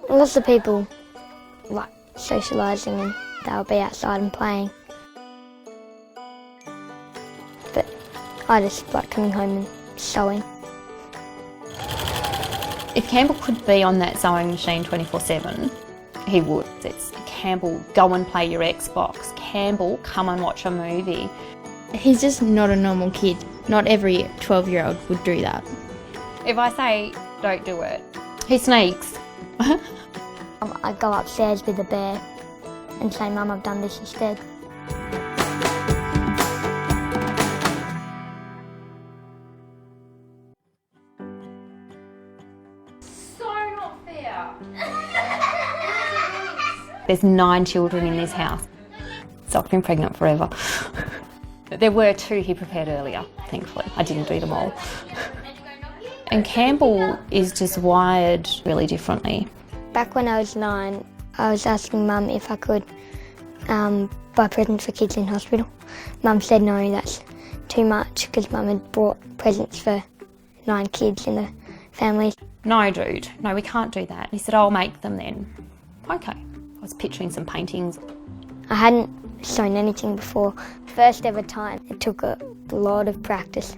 Lots of people like socialising and they'll be outside and playing. But I just like coming home and sewing. If Campbell could be on that sewing machine 24/7, he would. It's Campbell, go and play your Xbox. Campbell, come and watch a movie. He's just not a normal kid. Not every 12-year-old would do that. If I say don't do it, he sneaks. I go upstairs with the bear and say, Mum, I've done this instead. So not fair. There's 9 children in this house, so I've been pregnant forever. There were 2 he prepared earlier, thankfully. I didn't do them all. And Campbell is just wired really differently. Back when I was 9, I was asking Mum if I could buy presents for kids in hospital. Mum said no, that's too much, because Mum had bought presents for 9 kids in the family. No, dude, no, we can't do that. He said, I'll make them then. Okay. I was picturing some paintings. I hadn't sewn anything before. First ever time. It took a lot of practice.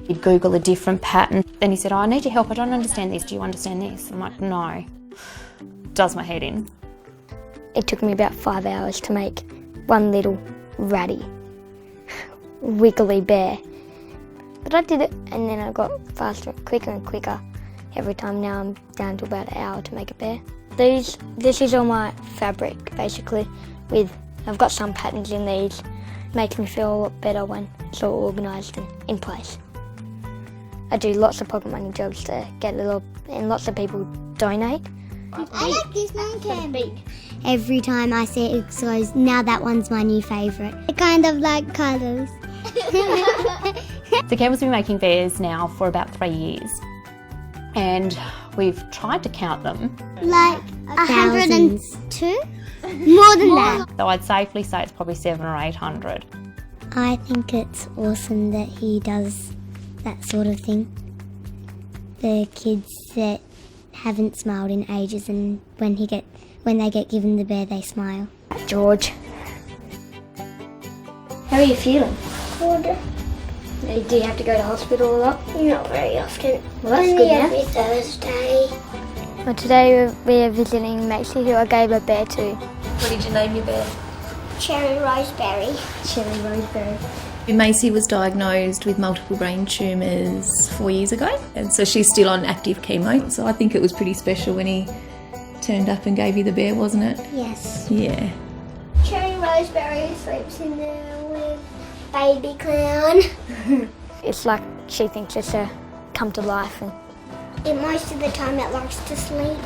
He'd Google a different pattern. Then he said, I need your help, I don't understand this. Do you understand this? I'm like, no. Does my head in. It took me about 5 hours to make one little ratty, wiggly bear. But I did it, and then I got faster, quicker and quicker every time. Now I'm down to about an hour to make a bear. This is all my fabric, basically. I've got some patterns in these. Makes me feel a lot better when it's all organised and in place. I do lots of pocket money jobs to get a little, and lots of people donate. I like this one, Cam. Every time I see it, it goes, now that one's my new favourite. I kind of like colours. So Campbell's been making bears now for about 3 years. And we've tried to count them. Like 102? More than that. So I'd safely say it's probably 700 or 800. I think it's awesome that he does that sort of thing. The kids that haven't smiled in ages, and when they get given the bear, they smile. George. How are you feeling? Good. Do you have to go to hospital a lot? Not very often. Well, that's Only good now. every Thursday. Well, today we're visiting Macy, who I gave a bear to. What did you name your bear? Cherry Roseberry. Cherry Roseberry. Macy was diagnosed with multiple brain tumours 4 years ago, and so she's still on active chemo. So I think it was pretty special when he turned up and gave you the bear, wasn't it? Yes. Yeah. Cherry Roseberry sleeps in there with Baby Clown. It's like she thinks it's come to life. And most of the time it likes to sleep.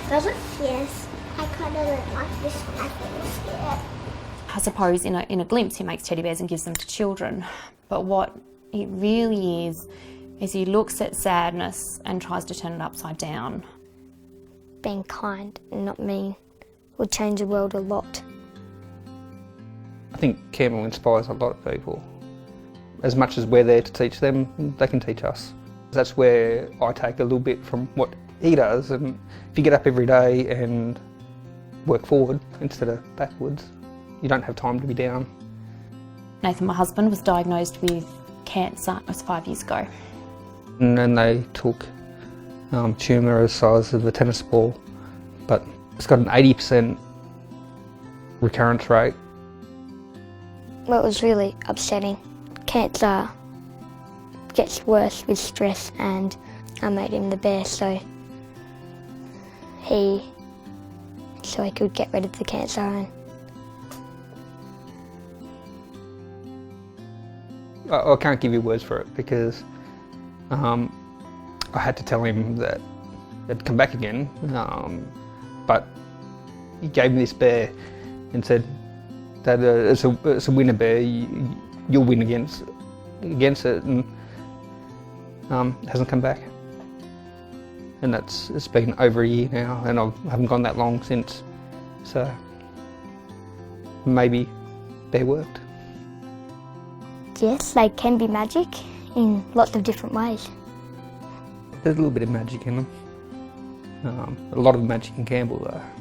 Does it? Yes. I kind of don't like this one. I feel scared. I suppose in a glimpse he makes teddy bears and gives them to children. But what it really is he looks at sadness and tries to turn it upside down. Being kind and not mean will change the world a lot. I think Campbell inspires a lot of people. As much as we're there to teach them, they can teach us. That's where I take a little bit from what he does, and if you get up every day and work forward instead of backwards, you don't have time to be down. Nathan, my husband, was diagnosed with cancer. It was 5 years ago. And then they took tumour the size of a tennis ball, but it's got an 80% recurrence rate. Well, it was really upsetting. Cancer gets worse with stress, and I made him the bear so he could get rid of the cancer. And I can't give you words for it because I had to tell him that it'd come back again, but he gave me this bear and said that it's a winner bear, you'll win against it, and it hasn't come back. And it's been over a year now, and I haven't gone that long since, so maybe bear worked. yes, they can be magic in lots of different ways. There's a little bit of magic in them. A lot of magic in Campbell though.